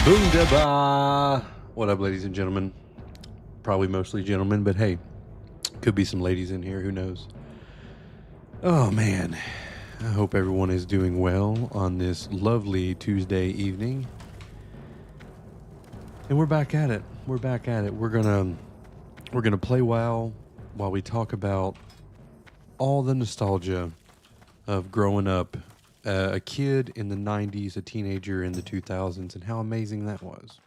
Boondaba! What up, ladies and gentlemen? Probably mostly gentlemen, but hey, could be some ladies in here, who knows? Oh man, I hope everyone is doing well on this lovely Tuesday evening. And we're back at it. We're back at it. We're gonna play WoW while we talk about all the nostalgia of growing up, a kid in the 90s, a teenager in the 2000s, and how amazing that was.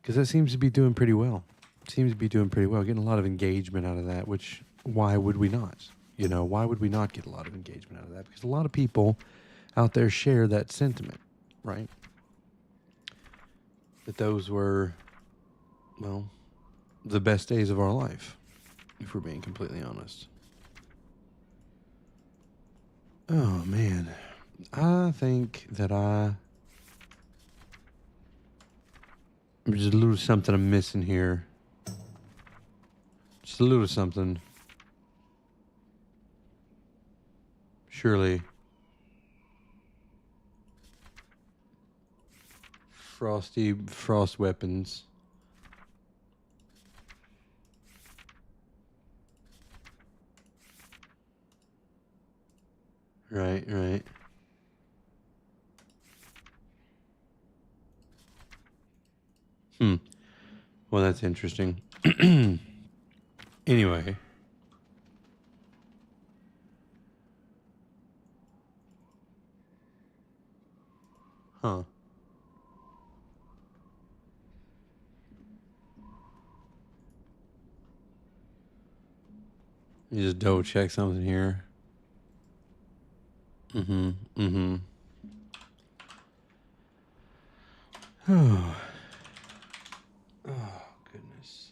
Because that seems to be doing pretty well. Seems to be doing pretty well. Getting a lot of engagement out of that, which, why would we not? You know, why would we not get a lot of engagement out of that? Because a lot of people out there share that sentiment, right? That those were, well, the best days of our life, if we're being completely honest. Oh, man. I think that there's a little something I'm missing here. Just a little something. Surely. Frost weapons. Right. Well, that's interesting. Anyway. Huh. You just double check something here. Mm-hmm. Oh. Oh, goodness.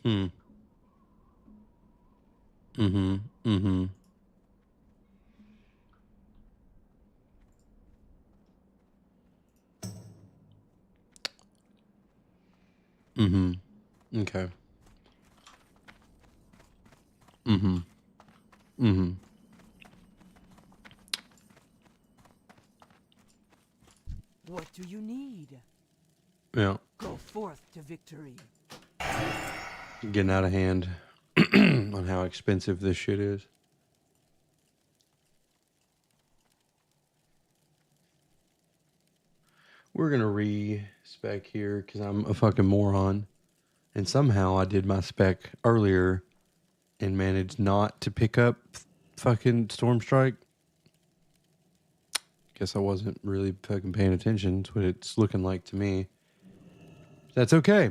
Hmm. Mm-hmm. Okay. Mm-hmm. What do you need? Yeah. Go forth to victory. Getting out of hand on how expensive this shit is. We're gonna re-spec here because I'm a fucking moron. And somehow I did my spec earlier and managed not to pick up fucking Stormstrike. Guess I wasn't really fucking paying attention to what it's looking like to me. That's okay.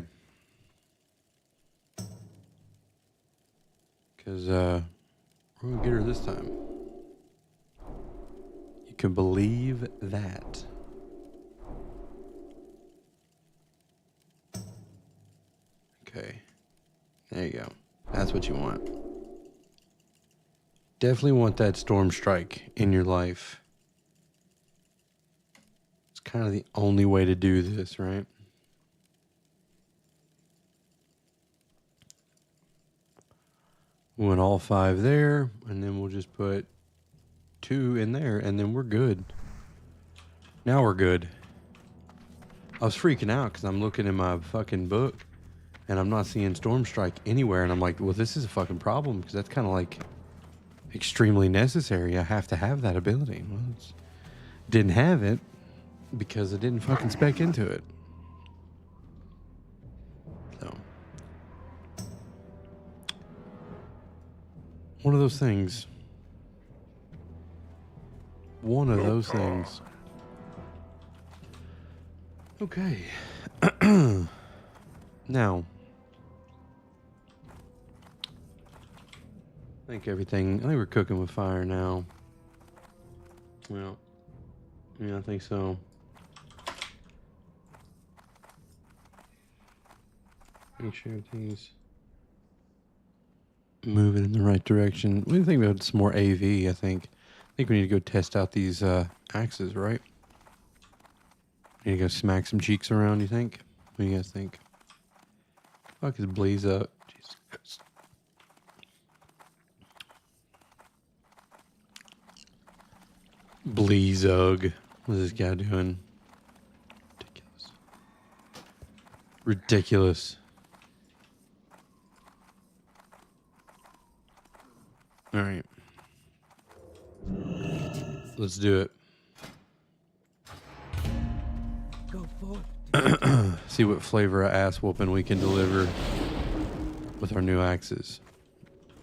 Because we're going to get her this time. You can believe that. Okay. There you go. That's what you want. Definitely want that Stormstrike in your life. It's kind of the only way to do this, right? We want all 5 there, and then we'll just put 2 in there, and then we're good. Now we're good. I was freaking out because I'm looking in my fucking book, and I'm not seeing Stormstrike anywhere, and I'm like, well, this is a fucking problem, because that's kind of like extremely necessary. I have to have that ability. Well, didn't have it because I didn't fucking spec into it. So, one of those things. One of those things. Okay. Now, I think we're cooking with fire now. Well, yeah, I think so. Make sure everything's moving in the right direction. We think about some more AV, I think. I think we need to go test out these axes, right? Need to go smack some cheeks around, you think? What do you guys think? Fuck is Blaze up. Jesus Christ. Bleezug. What is this guy doing? Ridiculous. Ridiculous. All right. Let's do it. Go forth. See what flavor of ass whooping we can deliver with our new axes.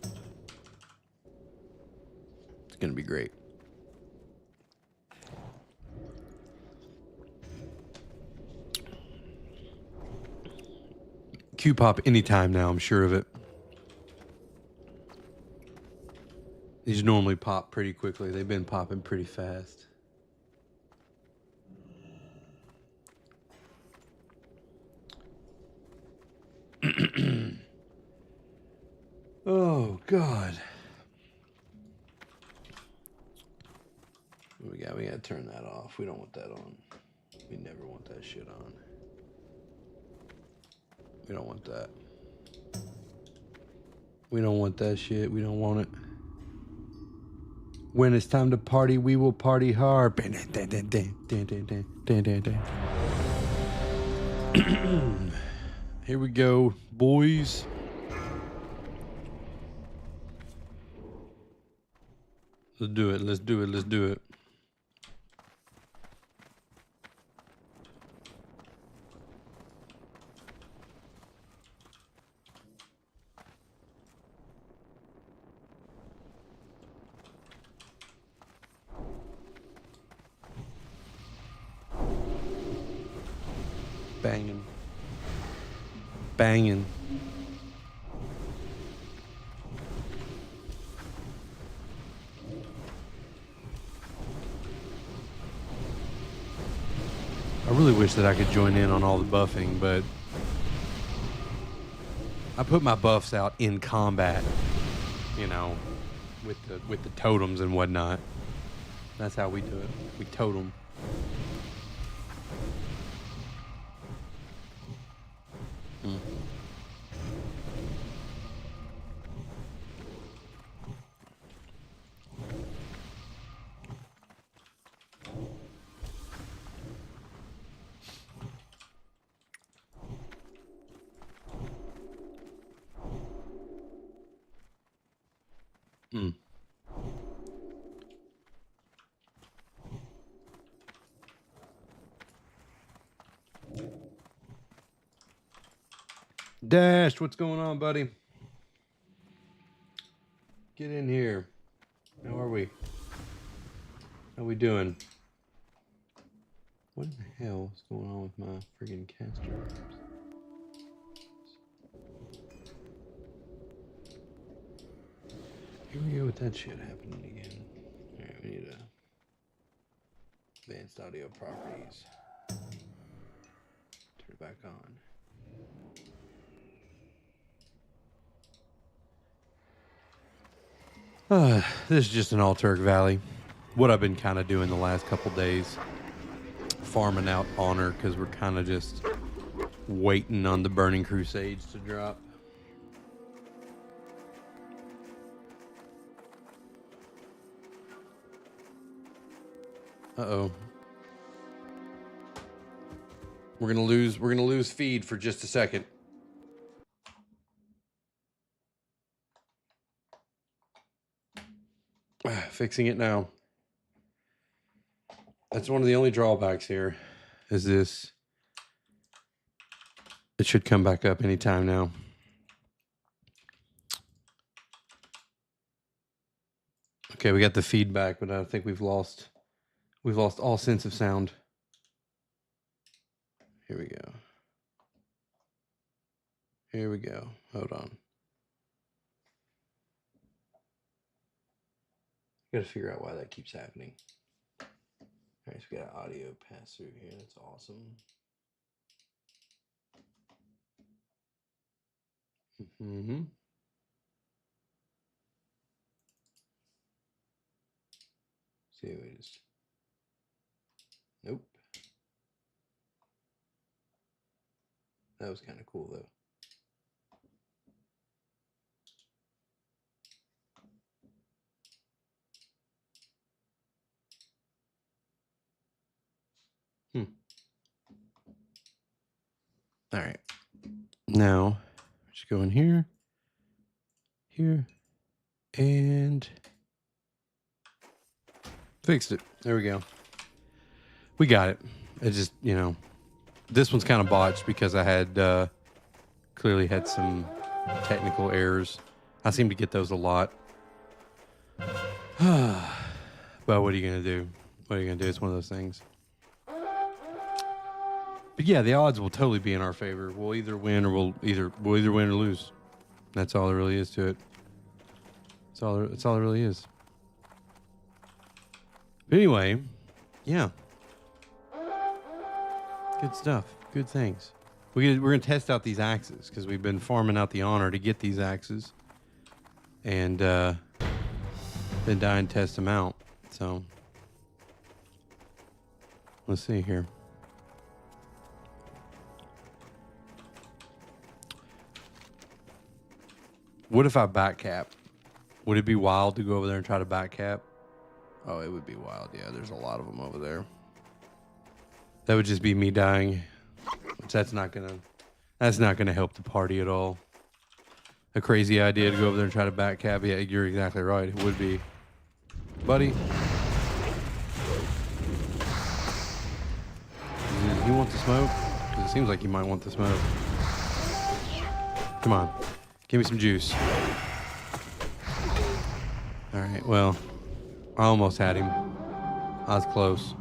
It's going to be great. Q pop anytime now, I'm sure of it. These normally pop pretty quickly. They've been popping pretty fast. Oh, God. What we got? We got to turn that off. We don't want that on. We never want that shit on. We don't want that. We don't want that shit. We don't want it. When it's time to party, we will party hard. Here we go, boys. Let's do it. Let's do it. Let's do it. Banging. Banging. I really wish that I could join in on all the buffing, but I put my buffs out in combat, you know, with the totems and whatnot. That's how we do it. We totem. Mm. Dash, what's going on, buddy? Get in here. How are we? How we doing? What in the hell is going on with my friggin' caster? Here we go with that shit happening again. Alright, we need advanced audio properties. Turn it back on. This is just an Alturk Valley. What I've been kind of doing the last couple days. Farming out honor because we're kind of just waiting on the Burning Crusades to drop. Uh-oh. We're gonna lose feed for just a second. Fixing it now. That's one of the only drawbacks here, is this. It should come back up anytime now. Okay, we got the feedback, but I think we've lost all sense of sound. Here we go. Here we go. Hold on. Gotta figure out why that keeps happening. All right, so we got an audio pass through here. That's awesome. Mm-hmm. See, we just. Nope. That was kind of cool, though. All right. Now, just go in here, and fixed it. There we go. We got it. It just, you know, this one's kind of botched because I had clearly had some technical errors. I seem to get those a lot. But what are you going to do? What are you going to do? It's one of those things. But yeah, the odds will totally be in our favor. We'll either win or we'll either win or lose. That's all there really is to it. That's all there really is. But anyway, yeah. Good stuff. Good things. We're going to test out these axes because we've been farming out the honor to get these axes. And been dying to test them out. So let's see here. What if I back cap? Would it be wild to go over there and try to back cap? Oh, it would be wild. Yeah, there's a lot of them over there. That would just be me dying. Which that's not gonna help the party at all. A crazy idea to go over there and try to back cap. Yeah, you're exactly right. It would be. Buddy. Does he want the smoke? 'Cause it seems like he might want the smoke. Come on. Give me some juice. All right, well, I almost had him. I was close.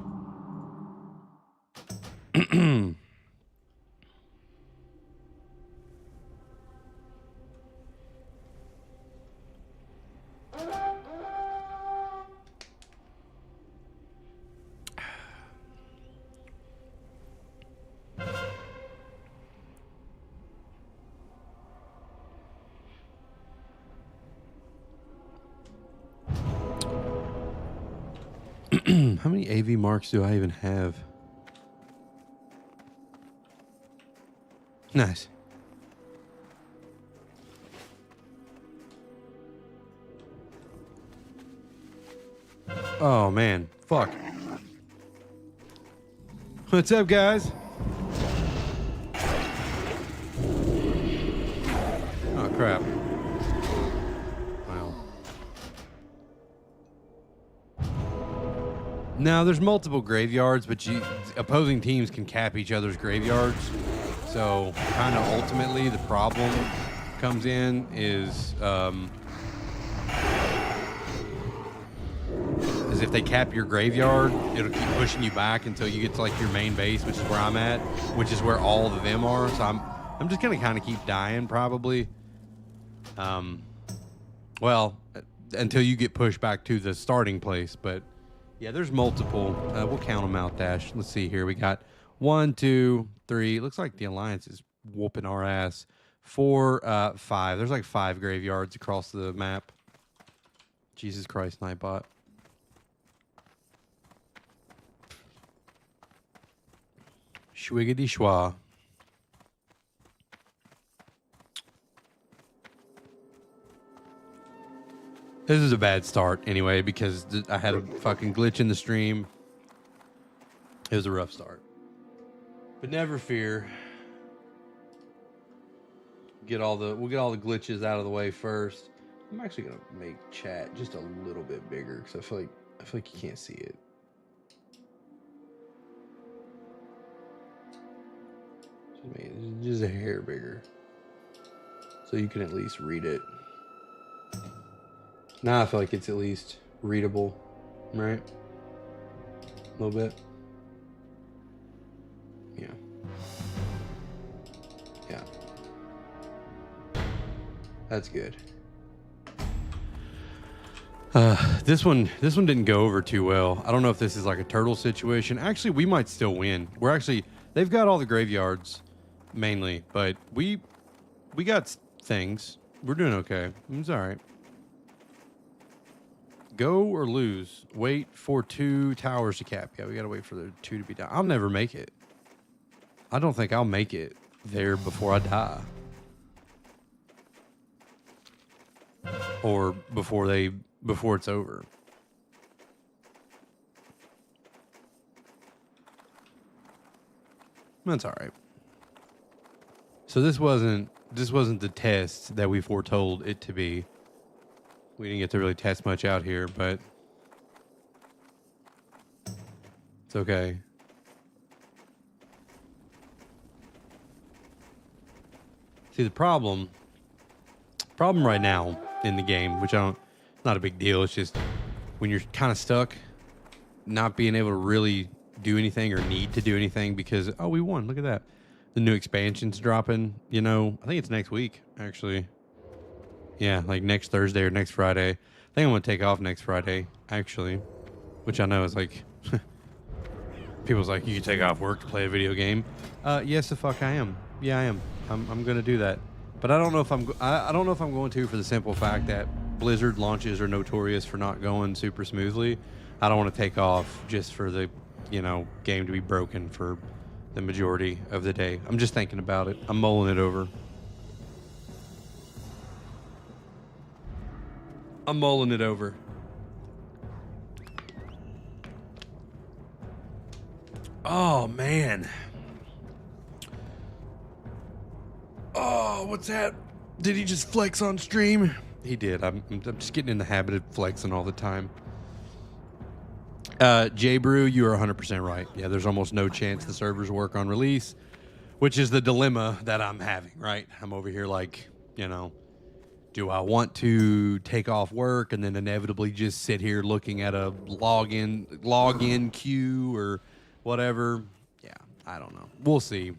How many AV marks do I even have? Nice. Oh, man. Fuck. What's up, guys? Oh, crap. Wow. Now, there's multiple graveyards, but opposing teams can cap each other's graveyards. So, kind of ultimately, the problem comes in is if they cap your graveyard, it'll keep pushing you back until you get to like your main base, which is where I'm at, which is where all of them are. So I'm just gonna kind of keep dying probably. Well, until you get pushed back to the starting place, but. Yeah, there's multiple. We'll count them out, Dash. Let's see here. We got 1, 2, 3. Looks like the Alliance is whooping our ass. 4, 5. There's like 5 graveyards across the map. Jesus Christ, Nightbot. Schwiggity schwa. This is a bad start anyway because I had a fucking glitch in the stream. It was a rough start. But never fear. We'll get all the glitches out of the way first. I'm actually gonna make chat just a little bit bigger because I feel like you can't see it. Just a hair bigger. So you can at least read it. Now I feel like it's at least readable, right? A little bit. Yeah. Yeah. That's good. This one didn't go over too well. I don't know if this is like a turtle situation. Actually, we might still win. They've got all the graveyards mainly, but we got things. We're doing okay. It's all right. Go or lose. Wait for 2 towers to cap. Yeah, we gotta wait for the 2 to be down. I'll never make it. I don't think I'll make it there before I die. Or before it's over. That's all right. So this wasn't the test that we foretold it to be. We didn't get to really test much out here, but it's okay. See, the problem right now in the game, which not a big deal. It's just when you're kind of stuck, not being able to really do anything or need to do anything because, oh, we won. Look at that. The new expansion's dropping, I think it's next week, actually. Yeah, like next Thursday or next Friday. I think I'm going to take off next Friday, actually, which I know is like, people's like, you can take off work to play a video game. Yes, the fuck I am. Yeah, I am. I'm going to do that. But I don't know if I don't know if I'm going to, for the simple fact that Blizzard launches are notorious for not going super smoothly. I don't want to take off just for the, game to be broken for the majority of the day. I'm just thinking about it. I'm mulling it over. Oh, man. Oh, what's that? Did he just flex on stream? He did. I'm just getting in the habit of flexing all the time. J Brew, you are 100% right. Yeah, there's almost no chance the servers work on release, which is the dilemma that I'm having, right? I'm over here like, do I want to take off work and then inevitably just sit here looking at a login queue or whatever? Yeah, I don't know. We'll see.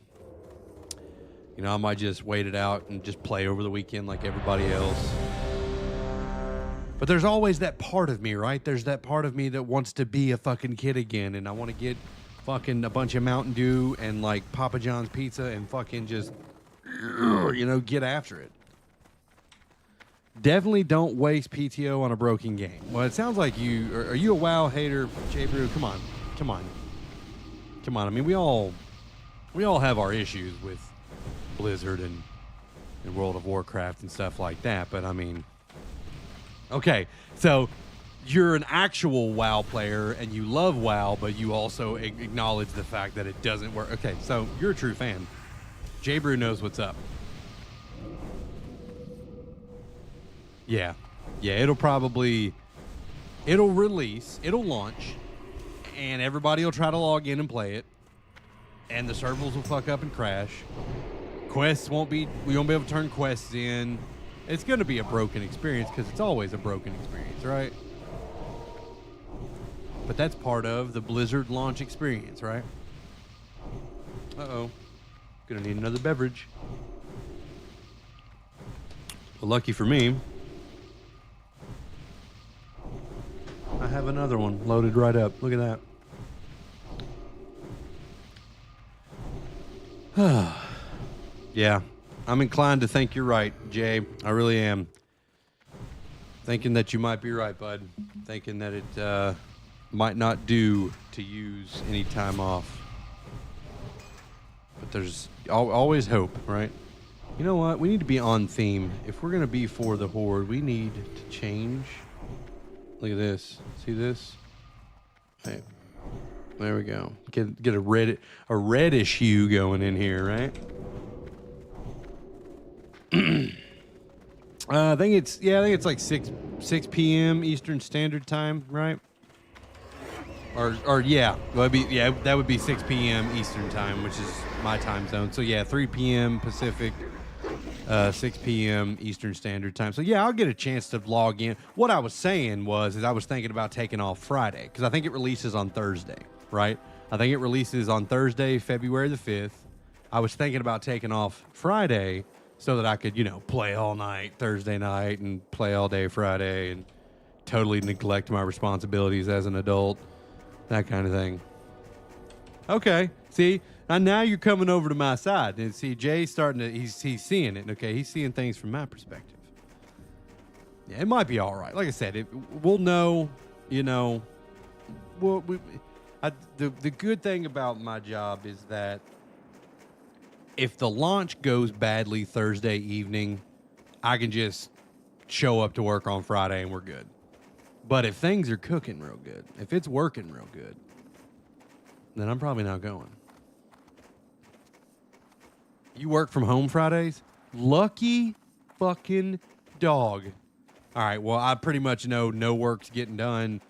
I might just wait it out and just play over the weekend like everybody else. But there's always that part of me, right? There's that part of me that wants to be a fucking kid again, and I want to get fucking a bunch of Mountain Dew and like Papa John's pizza and fucking just, get after it. Definitely don't waste PTO on a broken game. Well, it sounds like are you a WoW hater, J Brew? Come on. I mean, we all have our issues with Blizzard and World of Warcraft and stuff like that, but I mean, okay, so you're an actual WoW player and you love WoW, but you also acknowledge the fact that it doesn't work. Okay, so you're a true fan. J Brew knows what's up. Yeah, it'll release, it'll launch, and everybody will try to log in and play it, and the servers will fuck up and crash. Quests we won't be able to turn quests in. It's going to be a broken experience because it's always a broken experience, right? But that's part of the Blizzard launch experience, right? Uh-oh. Gonna need another beverage. Well, lucky for me, I have another one loaded right up. Look at that. Yeah, I'm inclined to think you're right, Jay. I really am. Thinking that you might be right, bud. Thinking that it might not do to use any time off. But there's always hope, right? You know what? We need to be on theme. If we're going to be for the Horde, we need to change. Look at this. See this? Hey, there we go. Get a reddish hue going in here, right? I think it's like 6 p.m. Eastern Standard Time, right? Or that would be 6 p.m. Eastern Time, which is my time zone. So yeah, 3 p.m. Pacific, 6 p.m. Eastern Standard Time. So yeah, I'll get a chance to log in. What I was saying is I was thinking about taking off Friday because I think it releases on Thursday, right? I think it releases on Thursday, February the 5th. I was thinking about taking off Friday so that I could, play all night Thursday night and play all day Friday and totally neglect my responsibilities as an adult, that kind of thing. Okay, see, and now you're coming over to my side. And see, Jay's starting to, he's seeing it, okay? He's seeing things from my perspective. Yeah, it might be all right. Like I said, we'll know, the good thing about my job is that if the launch goes badly Thursday evening, I can just show up to work on Friday and we're good. But if things are cooking real good, if it's working real good, then I'm probably not going. You work from home Fridays? Lucky fucking dog. All right, well, I pretty much know no work's getting done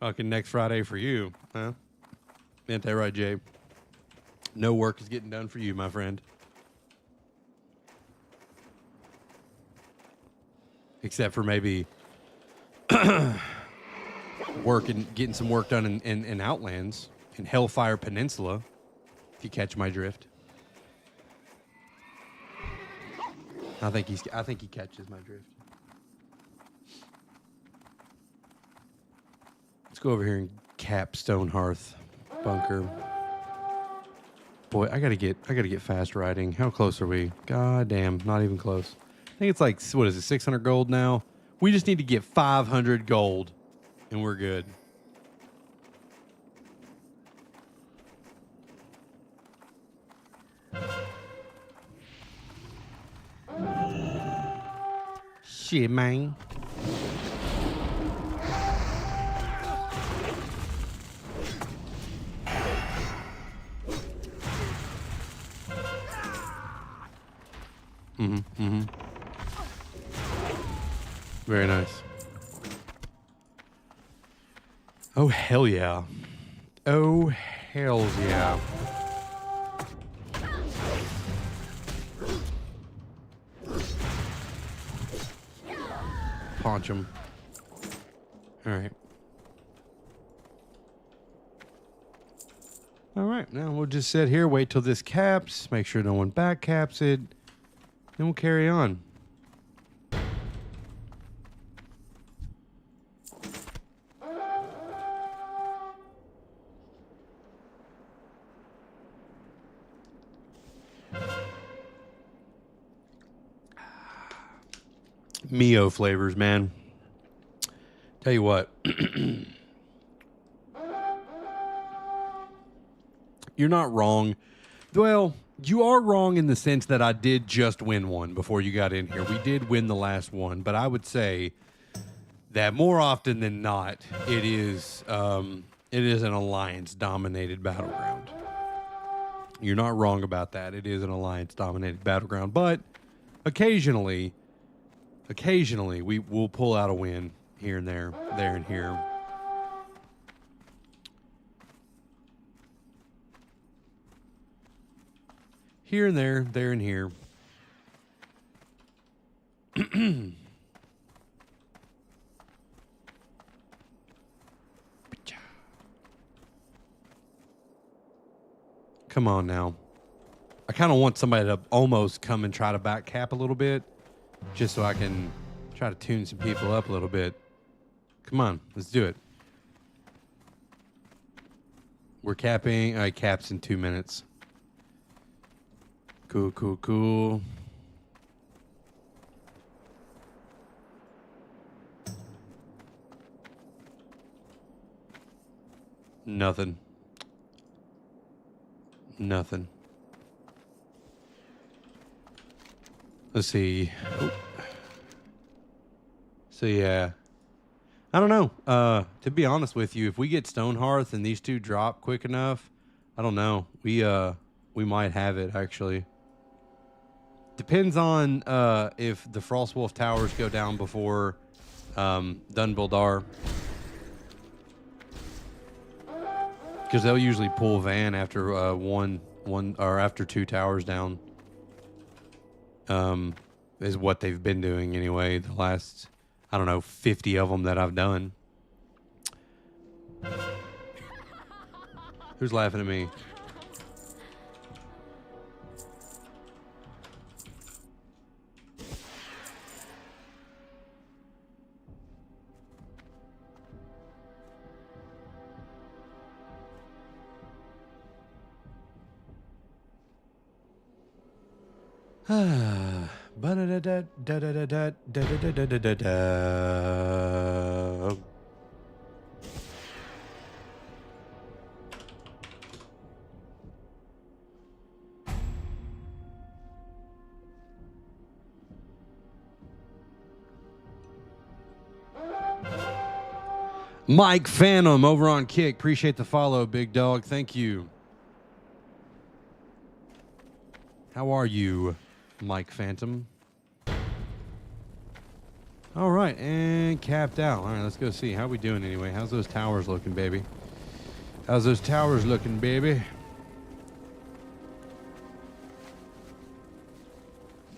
fucking next Friday for you, huh? Ain't that right, Jay? No work is getting done for you, my friend. Except for maybe getting some work done in Outlands, in Hellfire Peninsula, if you catch my drift. I think he catches my drift. Let's go over here and cap Stonehearth bunker. Boy, I gotta get fast riding. How close are we? God damn, not even close. I think it's like, what is it, 600 gold now? We just need to get 500 gold, and we're good. Shit, man. Very nice. Oh, hell yeah. Oh, hell yeah. Punch him. All right. All right, now we'll just sit here, wait till this caps, make sure no one back caps it, then we'll carry on. Mio flavors, man. Tell you what. You're not wrong. Well, you are wrong in the sense that I did just win one before you got in here. We did win the last one, but I would say that more often than not, it is an alliance-dominated battleground. You're not wrong about that. It is an alliance-dominated battleground, but occasionally we will pull out a win here and there and here. Here and there and here. Come on now. I kind of want somebody to almost come and try to back cap a little bit, just so I can try to tune some people up a little bit. Come on, let's do it. We're capping. Caps in 2 minutes. Cool. Nothing. Let's see. Oh. So yeah. I don't know. To be honest with you, if we get Stonehearth and these two drop quick enough, I don't know. We might have it actually. Depends on if the Frostwolf towers go down before Dunbildar. Because they'll usually pull Van after one or after 2 towers down. Is what they've been doing anyway. The last, I don't know, 50 of them that I've done. Who's laughing at me? Mike Phantom over on Kick. Appreciate the follow, big dog. Thank you. How are you, Mike Phantom? All right, and capped out. All right, let's go see. How we doing anyway? How's those towers looking, baby? How's those towers looking, baby?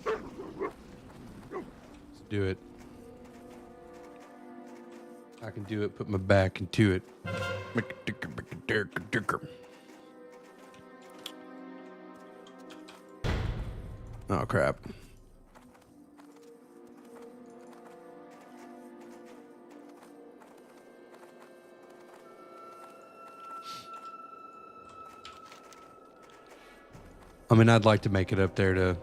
Let's do it. I can do it. Put my back into it. Oh, crap. I mean, I'd like to make it up there to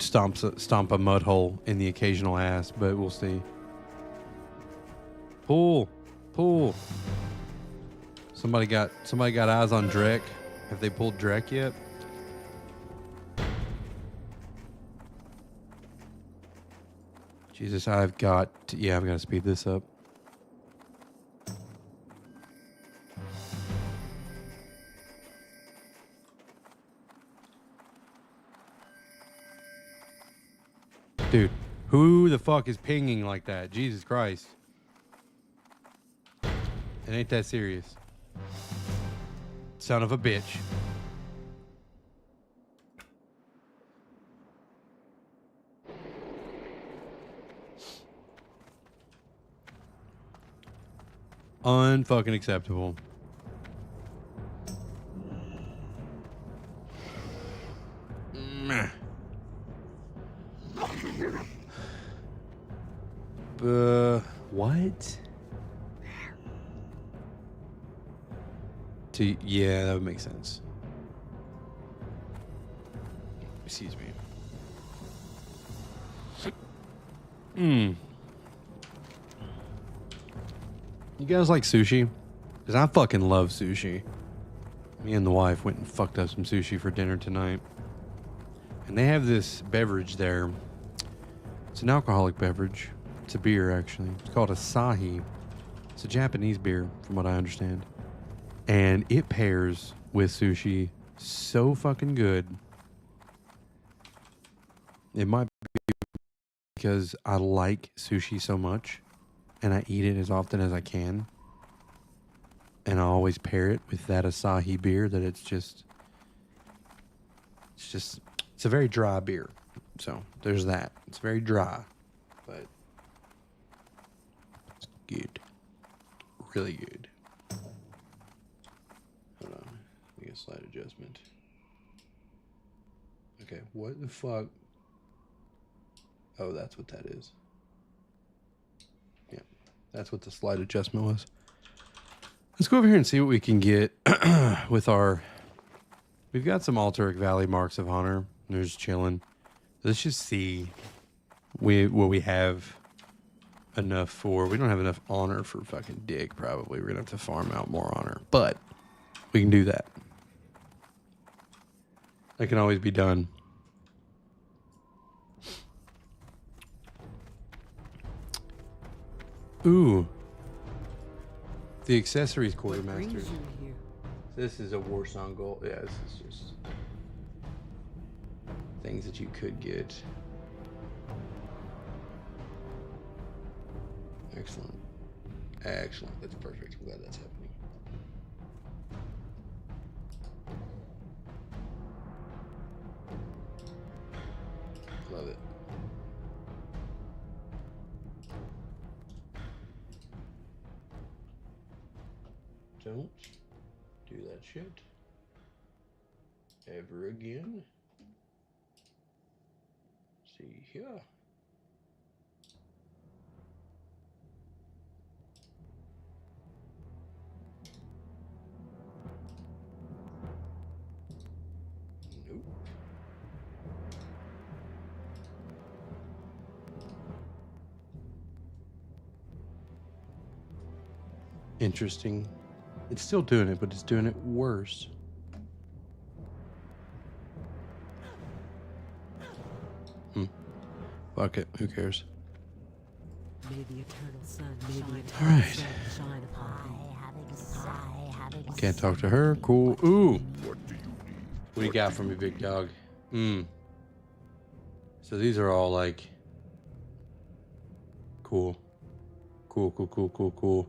stomp a mud hole in the occasional ass, but we'll see. Pull. Somebody got eyes on Drek. Have they pulled Drek yet? Jesus, I've got to speed this up. Dude, who the fuck is pinging like that? Jesus Christ. It ain't that serious. Son of a bitch. Unfucking acceptable. What? Yeah, that would make sense. Excuse me. You guys like sushi? Because I fucking love sushi. Me and the wife went and fucked up some sushi for dinner tonight. And they have this beverage there. It's an alcoholic beverage. It's a beer, actually. It's called Asahi. It's a Japanese beer, from what I understand. And it pairs with sushi so fucking good. It might be because I like sushi so much and I eat it as often as I can. And I always pair it with that Asahi beer that it's a very dry beer. So there's that. It's very dry, but it's good. Really good. Hold on. Make a slight adjustment. Okay, what the fuck? Oh, that's what that is. Yeah, that's what the slight adjustment was. Let's go over here and see what we can get with our... We've got some Altaric Valley Marks of Honor. They're just chilling. Let's just see what we have enough for. We don't have enough honor for fucking dick, probably. We're going to have to farm out more honor. But we can do that. That can always be done. Ooh. The accessories quartermaster. This is a war song goal. Yeah, this is just things that you could get. Excellent. Excellent. That's perfect. I'm glad that's happening. Love it. Don't do that shit ever again. See here. Nope. Interesting. It's still doing it, but it's doing it worse. Fuck it. Who cares? May the eternal sun, All right. shine upon thee. Can't talk to her. Cool. Ooh. What do you got for me, big dog? So these are all like cool. Cool.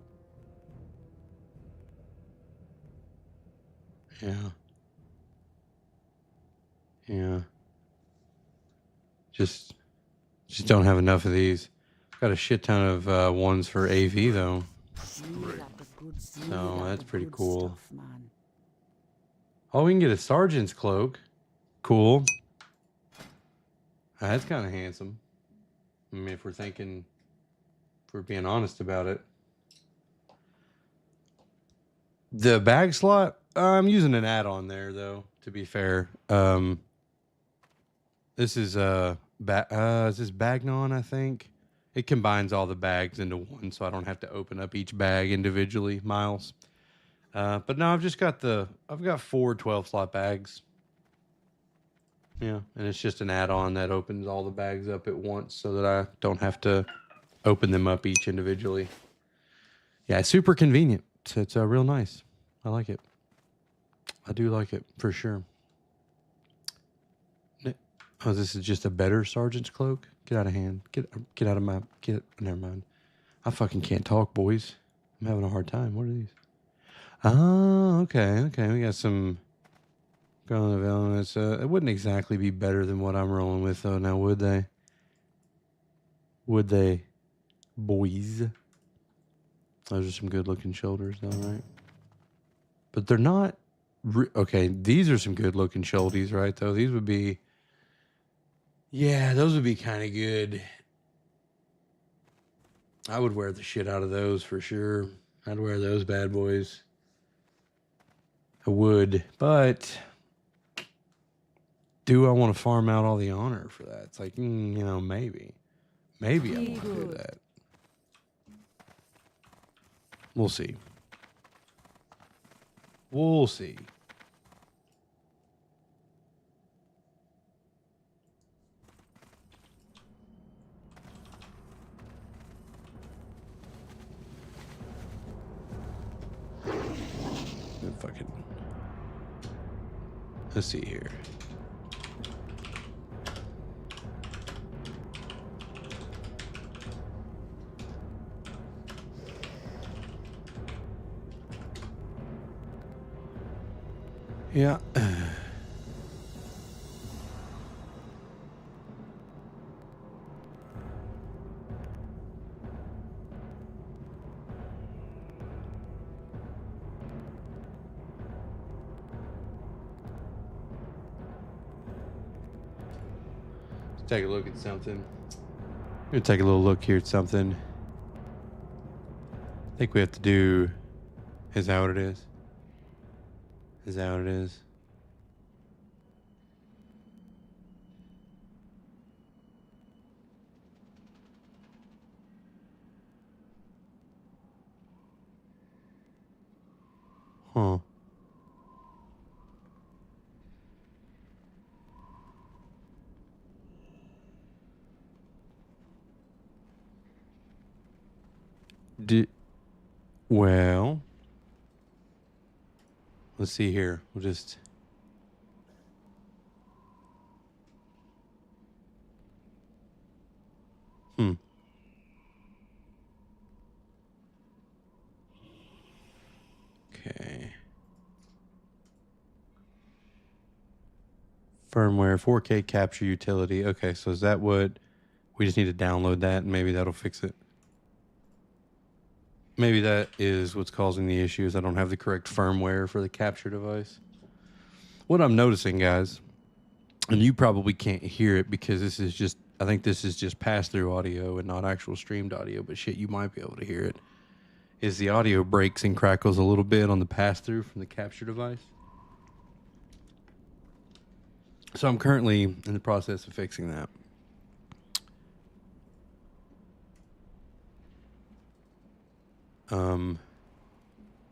Yeah. Just don't have enough of these. Got a shit ton of ones for AV though. So that's pretty cool. Oh, we can get a sergeant's cloak. Cool. That's kind of handsome. I mean, if we're being honest about it. The bag slot, I'm using an add-on there though, to be fair. This is is this Bagnon, I think. It combines all the bags into one, so I don't have to open up each bag individually, Miles. But no, I've got 4 12-slot bags. Yeah, and it's just an add-on that opens all the bags up at once so that I don't have to open them up each individually. Yeah, it's super convenient. It's real nice. I like it. I do like it, for sure. Oh, this is just a better sergeant's cloak? Get out of hand. Get out of my... Never mind. I fucking can't talk, boys. I'm having a hard time. What are these? Oh, okay. We got some... Garland of elements. It wouldn't exactly be better than what I'm rolling with, though, now, would they? Would they? Boys. Those are some good-looking shoulders, though, right? But they're not... Okay, these are some good-looking shoulders, right, though? These would be... Yeah, those would be kind of good. I would wear the shit out of those for sure. I'd wear those bad boys. I would, but do I want to farm out all the honor for that? It's like, maybe. Maybe I want to do that. We'll see. We'll see. Fucking. Let's see here. Yeah. Let's take a look at something. We're gonna take a little look here at something. I think we have to do. Is that what it is? Is that what it is? Huh. Well, let's see here. We'll just. Okay. Firmware 4K capture utility. Okay, so is that what we just need to download that and maybe that'll fix it? Maybe that is what's causing the issues. I don't have the correct firmware for the capture device. What I'm noticing, guys, and you probably can't hear it because I think this is just pass-through audio and not actual streamed audio, but shit, you might be able to hear it, is the audio breaks and crackles a little bit on the pass-through from the capture device. So I'm currently in the process of fixing that.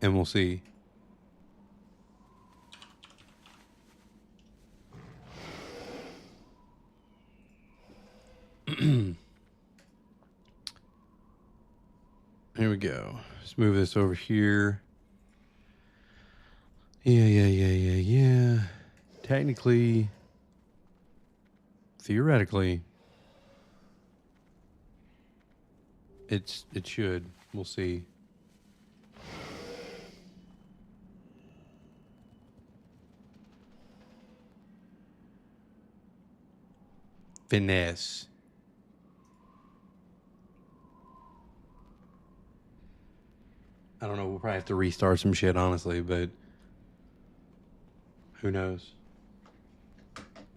And we'll see. Here we go. Let's move this over here. Yeah. Technically, theoretically, it should. We'll see. Finesse. I don't know. We'll probably have to restart some shit, honestly, but who knows?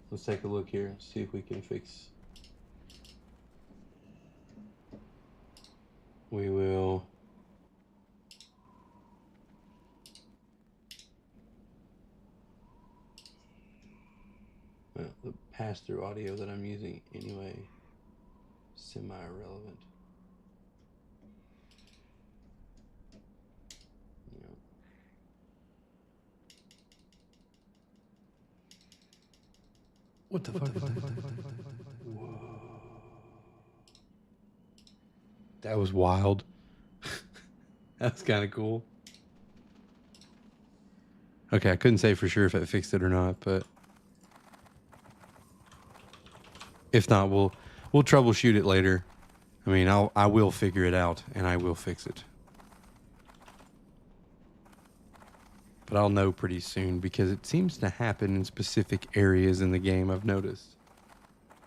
Let's take a look here. See if we can fix. We will. Well, the pass-through audio that I'm using anyway, semi-irrelevant. Yep. What the fuck is that? Whoa. That was wild. That was kind of cool. Okay, I couldn't say for sure if it fixed it or not, but if not, we'll troubleshoot it later. I mean, I will figure it out and I will fix it. But I'll know pretty soon because it seems to happen in specific areas in the game. I've noticed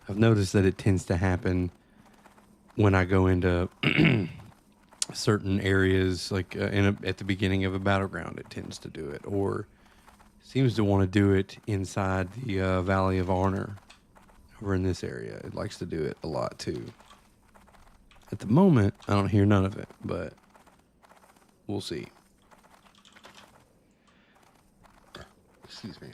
that it tends to happen when I go into certain areas, like at the beginning of a battleground. It tends to do it, or seems to want to do it inside the Valley of Honor. Over in this area, it likes to do it a lot too. At the moment, I don't hear none of it, but we'll see. Excuse me.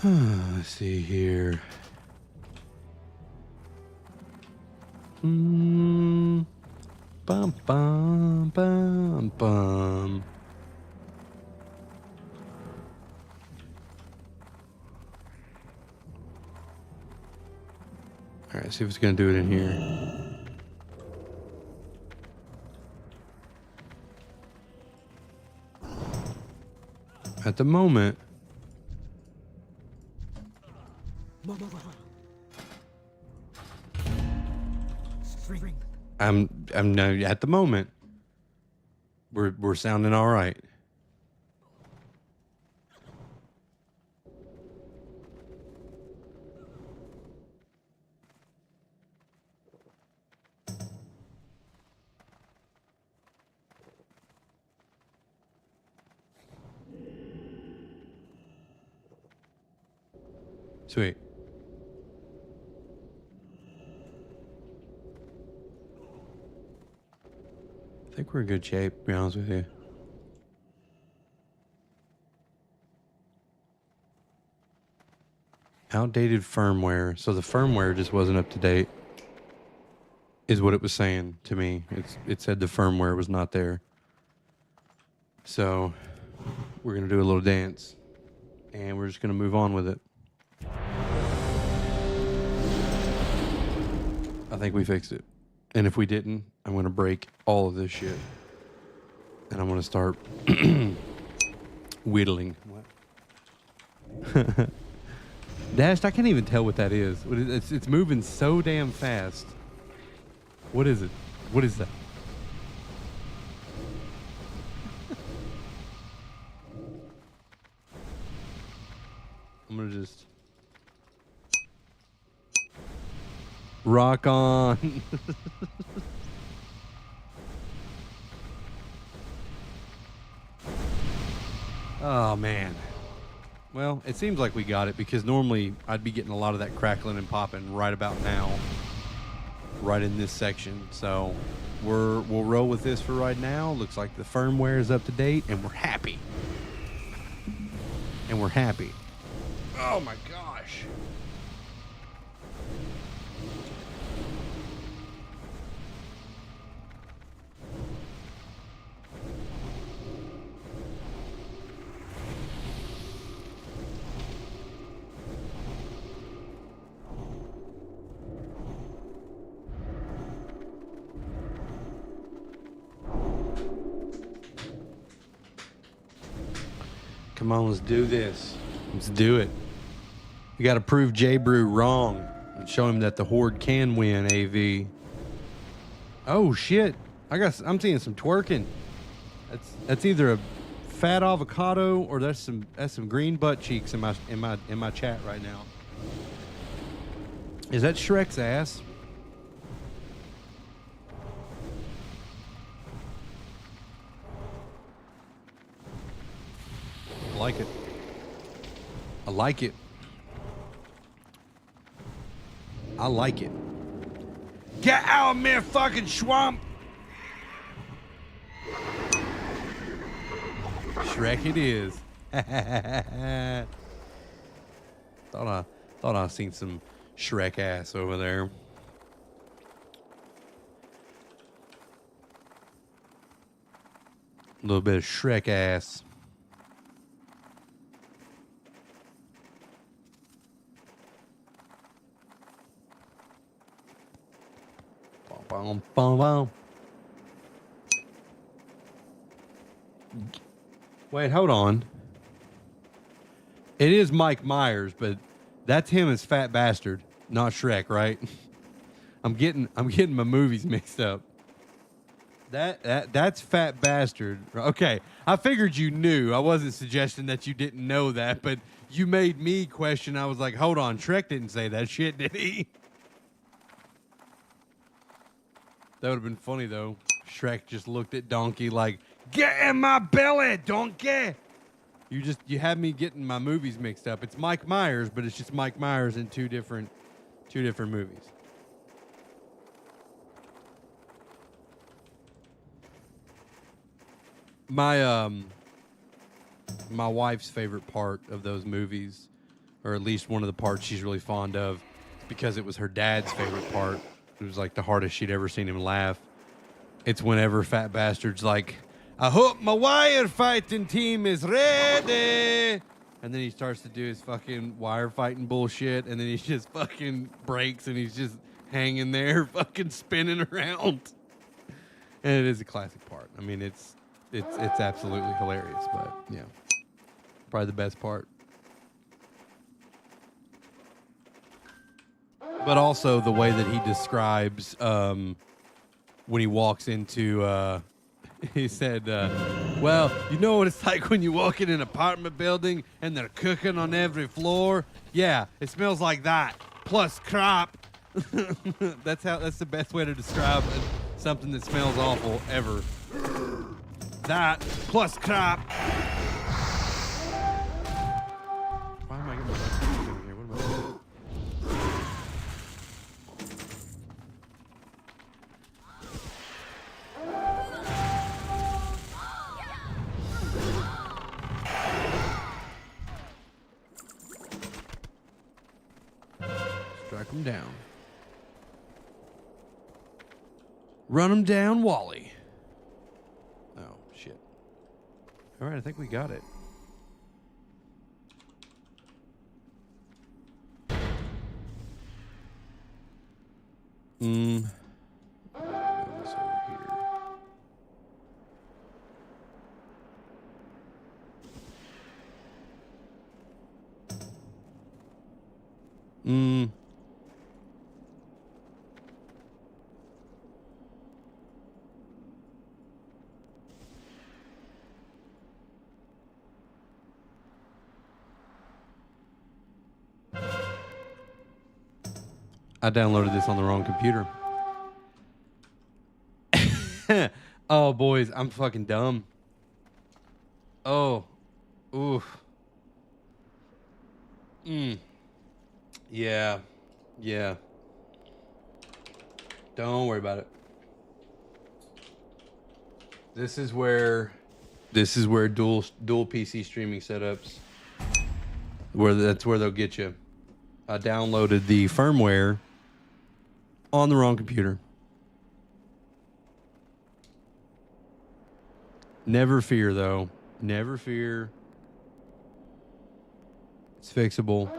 Let's see here. Bum, bum, bum, bum. All right, see if it's going to do it in here. At the moment, I'm no, at the moment, we're sounding all right. Sweet. I think we're in good shape, to be honest with you. Outdated firmware. So the firmware just wasn't up to date, is what it was saying to me. It said the firmware was not there. So we're going to do a little dance, and we're just going to move on with it. I think we fixed it. And if we didn't, I'm going to break all of this shit. And I'm going to start whittling. What? Dashed, I can't even tell what that is. It's moving so damn fast. What is it? What is that? I'm going to just... rock on. Oh, man. Well, it seems like we got it because normally I'd be getting a lot of that crackling and popping right about now, right in this section. So we'll roll with this for right now. Looks like the firmware is up to date and we're happy. And we're happy. Oh my gosh. Come on, let's do this. Let's do it. We got to prove J Brew wrong and show him that the Horde can win. AV. Oh shit! I'm seeing some twerking. That's either a fat avocado or that's some green butt cheeks in my chat right now. Is that Shrek's ass? I like it. I like it. I like it. Get out of me, fucking swamp! Shrek it is. Thought I seen some Shrek ass over there. A little bit of Shrek ass. Bum, bum, bum. Wait, hold on. It is Mike Myers, but that's him as Fat Bastard, not Shrek, right? I'm getting my movies mixed up. That's Fat Bastard. Okay, I figured you knew. I wasn't suggesting that you didn't know that, but you made me question. I was like, hold on, Shrek didn't say that shit, did he? That would have been funny, though. Shrek just looked at Donkey like, get in my belly, Donkey! You had me getting my movies mixed up. It's Mike Myers, but it's just Mike Myers in two different movies. My wife's favorite part of those movies, or at least one of the parts she's really fond of, because it was her dad's favorite part. It was like the hardest she'd ever seen him laugh. It's whenever Fat Bastard's like, I hope my wire fighting team is ready. And then he starts to do his fucking wire fighting bullshit. And then he just fucking breaks and he's just hanging there fucking spinning around. And it is a classic part. I mean, it's absolutely hilarious, but yeah, probably the best part. But also the way that he describes when he walks into, he said, well, you know what it's like when you walk in an apartment building and they're cooking on every floor? Yeah, it smells like that, plus crap. That's the best way to describe something that smells awful ever. That, plus crap. Why am I getting my over here? What am I doing? Strike him down. Run him down, Wally. Oh, shit. All right, I think we got it. Move this over here. I downloaded this on the wrong computer. Oh, boys, I'm fucking dumb. Oh. Oof. Yeah. Yeah. Don't worry about it. This is where dual PC streaming setups, that's where they'll get you. I downloaded the firmware on the wrong computer. Never fear, though. Never fear. It's fixable.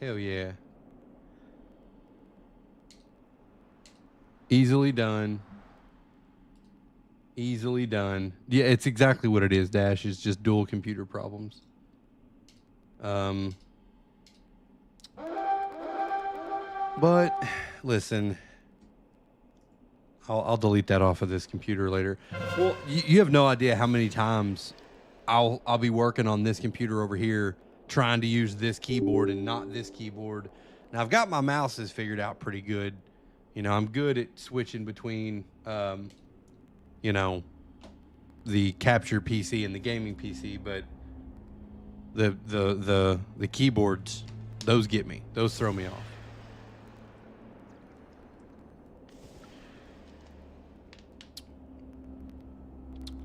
Hell yeah. Easily done. Easily done. Yeah, it's exactly what it is, Dash. It's just dual computer problems. But listen, I'll delete that off of this computer later. Well, you have no idea how many times I'll be working on this computer over here trying to use this keyboard and not this keyboard. Now I've got my mouses figured out pretty good. You know, I'm good at switching between you know, the capture PC and the gaming PC, but the keyboards, those get me. Those throw me off.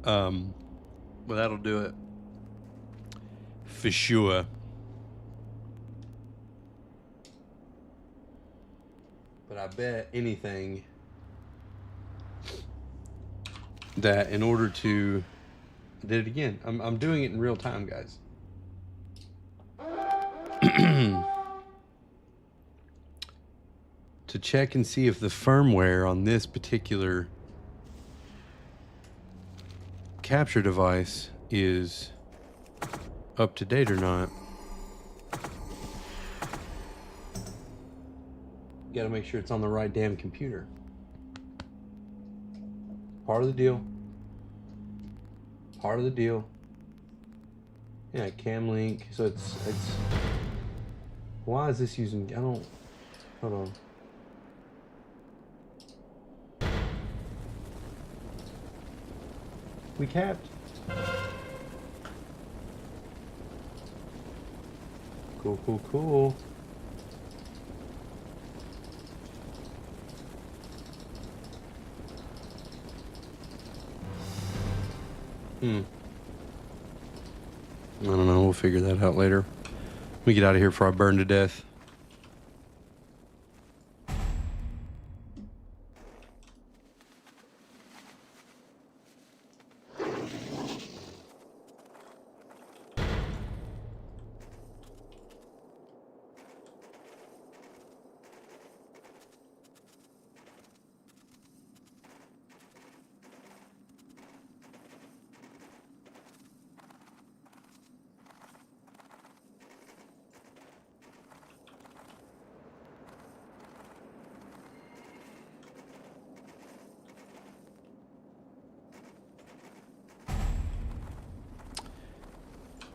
But that'll do it for sure. But I bet anything that in order to, I did it again. I'm doing it in real time, guys. To check and see if the firmware on this particular capture device is up to date or not. You gotta make sure it's on the right damn computer. Part of the deal. Part of the deal. Yeah, cam link. So it's why is this using, I don't, hold on. We capped. Cool, cool, cool. I don't know. We'll figure that out later. Let me get out of here before I burn to death.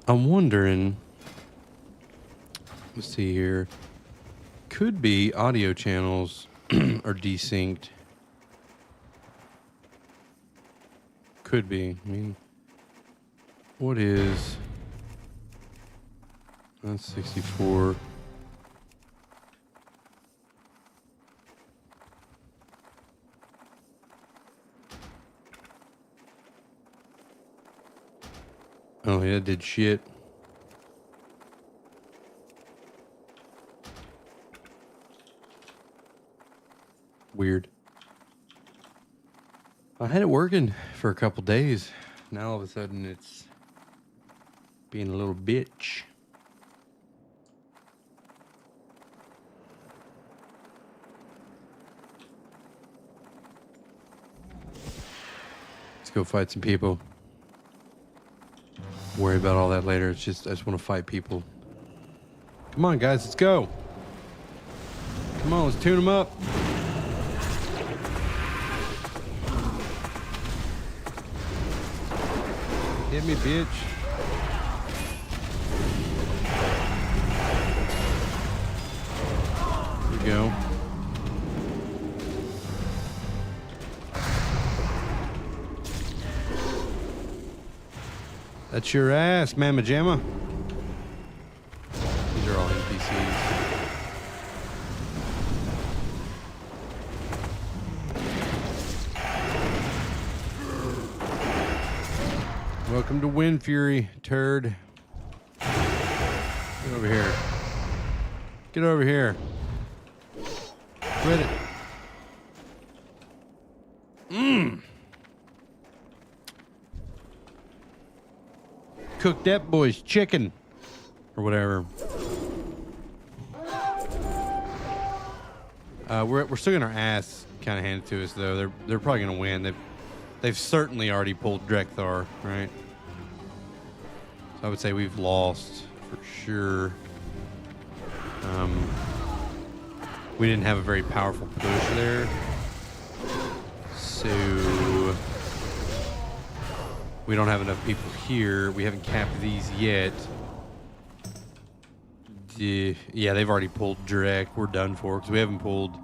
I'm wondering, let's see here, could be audio channels are desynced. Could be. I mean, what is, that's 64. Oh, yeah, it did shit. Weird. I had it working for a couple days. Now all of a sudden it's being a little bitch. Let's go fight some people. Worry about all that later. It's just, I just want to fight people. Come on, guys, let's go. Come on, let's tune them up. Hit me, bitch. Here we go. That's your ass, Mamma Jamma. These are all NPCs. Welcome to Wind Fury, turd. Get over here. Get over here. Quit it. Cook that boy's chicken or whatever. We're still getting our ass kind of hand it to us though. They're probably gonna win. They've certainly already pulled Drekthar, right? So I would say we've lost for sure. We didn't have a very powerful push there, so we don't have enough people here. We haven't capped these yet. Yeah, they've already pulled Drek. We're done for because we haven't pulled.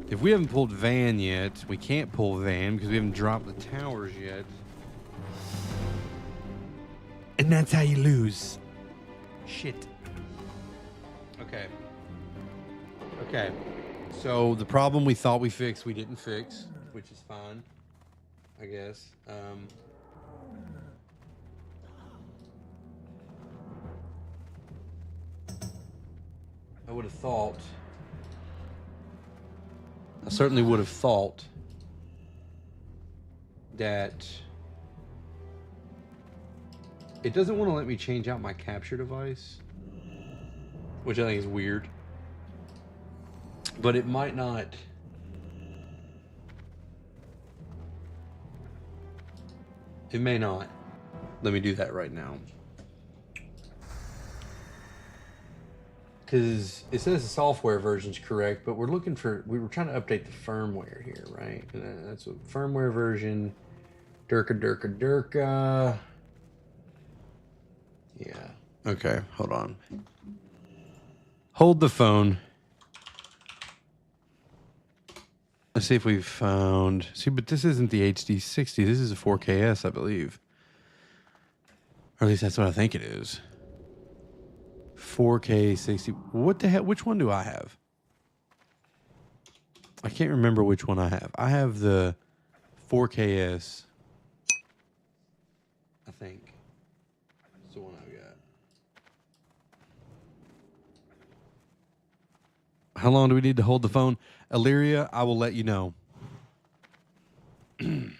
If we haven't pulled Van yet, we can't pull Van because we haven't dropped the towers yet. And that's how you lose. Shit. Okay. Okay. So the problem we thought we fixed, we didn't fix, which is fine, I guess. I would have thought. I certainly would have thought that it doesn't want to let me change out my capture device, which I think is weird. But it might not. It may not. Let me do that right now. Because it says the software version's correct, but we were trying to update the firmware here, right? And that's a firmware version. Durka. Yeah. Okay, hold on. Hold the phone. Let's see if we've found... See, but this isn't the HD60. This is a 4KS, I believe. Or at least that's what I think it is. 4K 60. What the hell? Which one do I have? I can't remember which one I have. I have the 4KS. I think. That's the one I've got. How long do we need to hold the phone? Illyria, I will let you know. I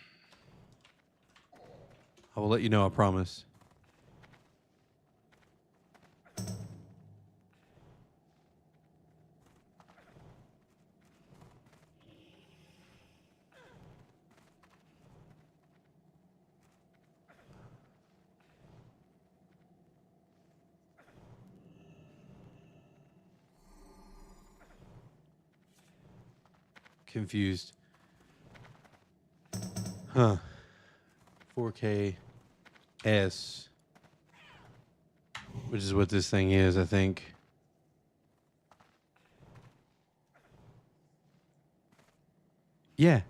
will let you know, I promise. Confused. Huh. 4K S, which is what this thing is, I think. Yeah.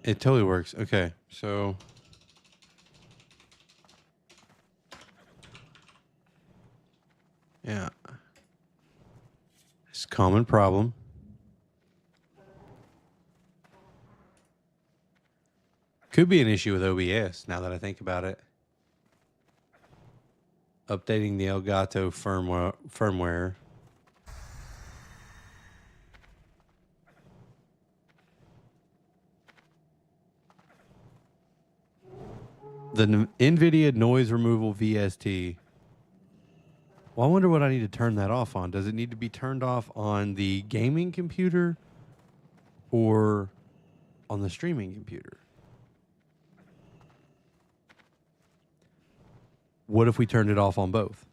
It totally works. Okay, so... Yeah. It's a common problem. Could be an issue with OBS, now that I think about it. Updating the Elgato firmware. The NVIDIA noise removal VST. Well, I wonder what I need to turn that off on. Does it need to be turned off on the gaming computer or on the streaming computer? What if we turned it off on both?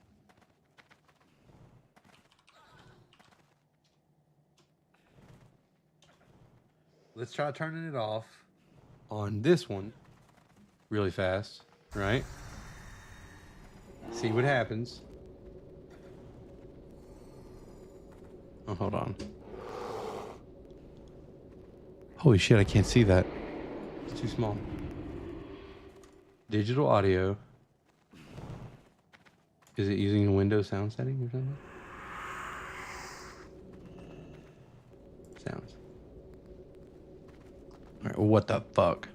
Let's try turning it off on this one really fast, right? See what happens. Oh, hold on. Holy shit, I can't see that. It's too small. Digital audio. Is it using a Windows sound setting or something? Sounds. All right, well, what the fuck?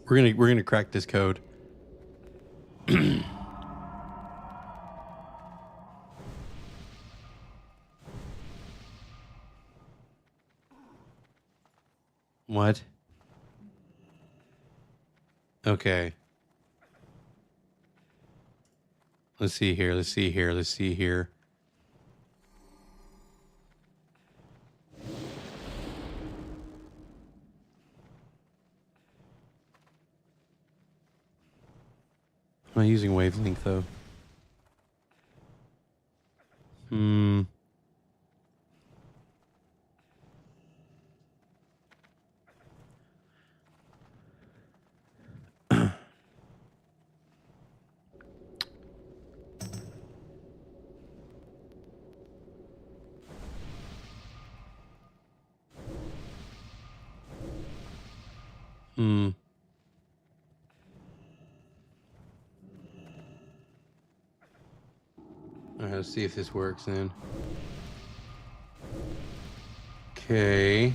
We're gonna crack this code. What? Okay. Let's see here. Let's see here. Let's see here. I'm not using wavelength though. Hmm. Hmm. All right, let's see if this works then. Okay.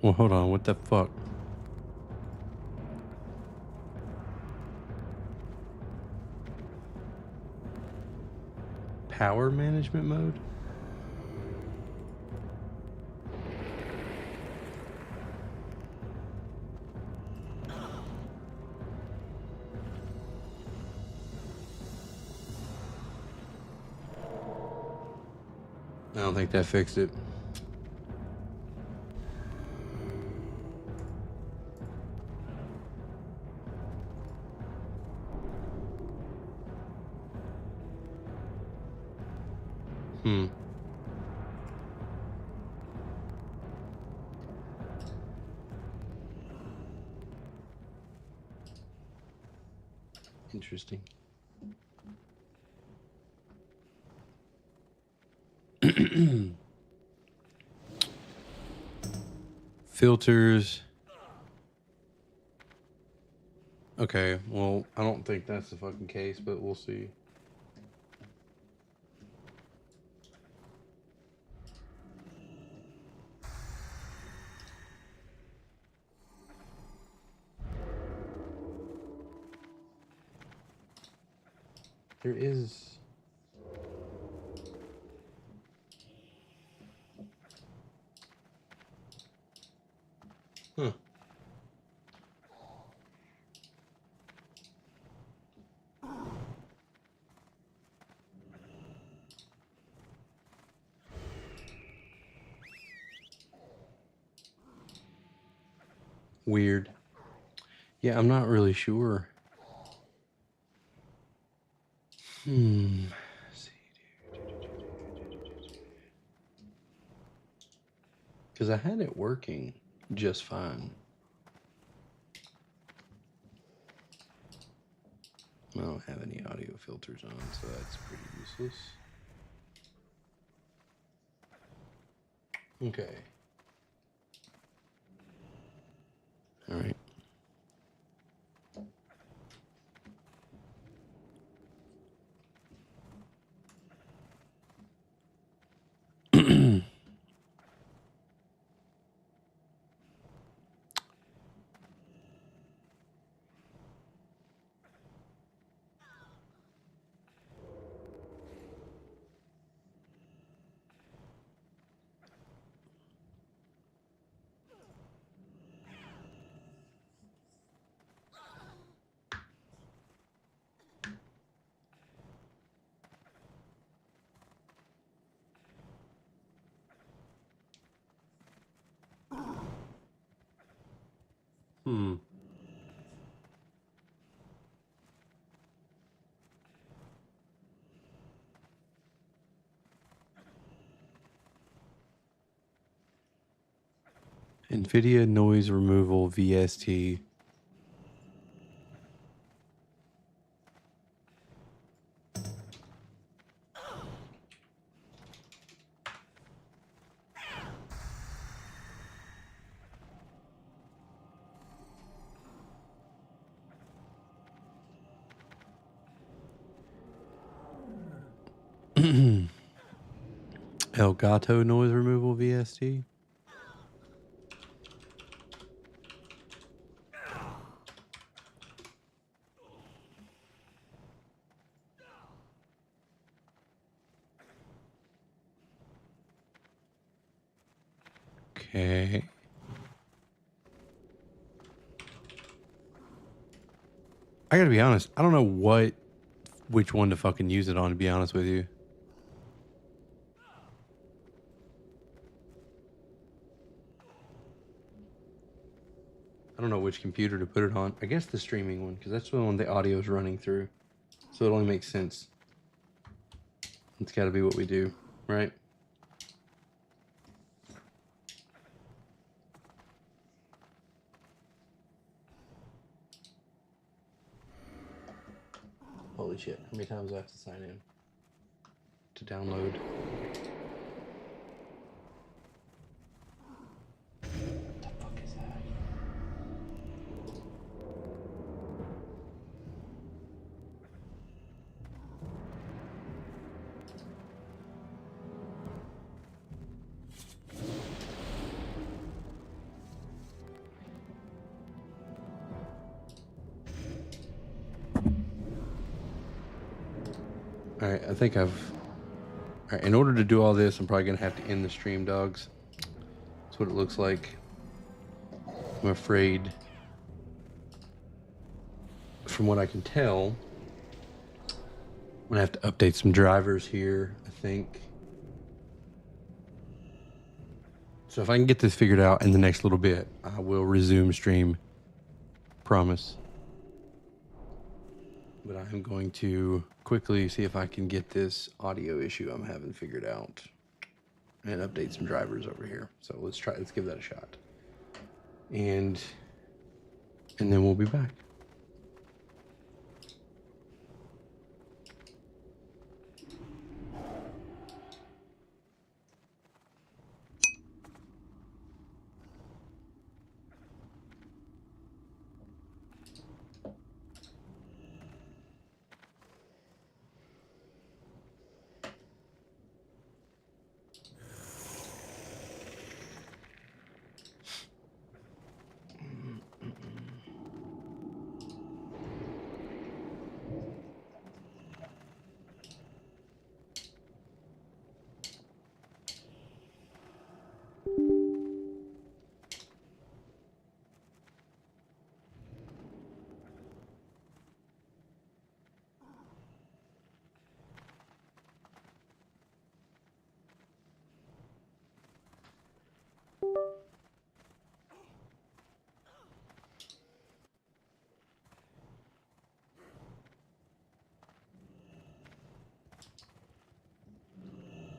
Well, hold on. What the fuck? Power management mode? I don't think that fixed it. Hmm. Interesting. Filters. Okay, well, I don't think that's the fucking case, but we'll see. There is... Huh. Weird. Yeah, I'm not really sure. Hmm. Let's see. Because I had it working just fine. I don't have any audio filters on, so that's pretty useless. Okay. All right. Hmm. NVIDIA noise removal VST. Elgato noise removal VST. Okay. I gotta be honest. I don't know which one to fucking use it on, to be honest with you. I don't know which computer to put it on. I guess the streaming one, because that's the one the audio is running through. So it only makes sense. It's got to be what we do, right? Holy shit. How many times do I have to sign in to download? What the fuck is that? All right, I think I've... All right, in order to do all this, I'm probably going to have to end the stream, dogs. That's what it looks like. I'm afraid, from what I can tell, I'm going to have to update some drivers here, I think. So if I can get this figured out in the next little bit, I will resume stream. Promise. But I'm going to quickly see if I can get this audio issue I'm having figured out and update some drivers over here. So let's give that a shot. And then we'll be back.